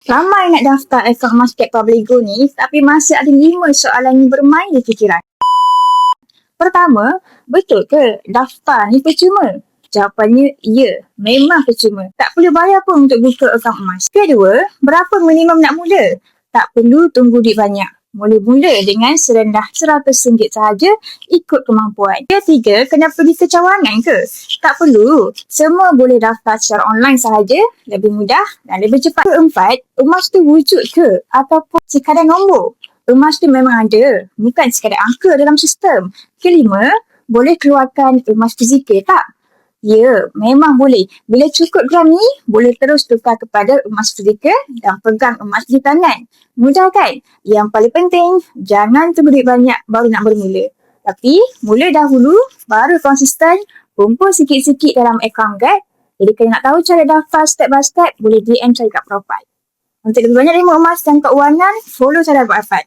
Ramai nak daftar akaun emas Cat Publigo ni, tapi masih ada 5 soalan yang bermain di fikiran. Pertama, betul ke daftar ni percuma? Jawapannya ya, memang percuma. Tak perlu bayar pun untuk buka akaun emas. Kedua, berapa minimum nak mula? Tak perlu tunggu duit banyak. Mula-mula dengan serendah RM100 sahaja, ikut kemampuan. Ketiga, kena pergi ke cawangan ke? Tak perlu. Semua boleh daftar secara online sahaja, lebih mudah dan lebih cepat. Keempat, emas tu wujud ke? Ataupun sekadar nombor? Emas tu memang ada, bukan sekadar angka dalam sistem. Kelima, boleh keluarkan emas fizikal tak? Ya, memang boleh. Bila cukup gram ni, boleh terus tukar kepada emas fizikal dan pegang emas di tangan. Mudah kan? Yang paling penting, jangan tunggu duit banyak baru nak bermula. Tapi, mula dahulu, baru konsisten, kumpul sikit-sikit dalam akaun Guide. Jadi, kalau nak tahu cara daftar step by step, boleh DM saya kat profile. Untuk lebih banyak ilmu emas dan keuangan, follow Cara Buat Arfan.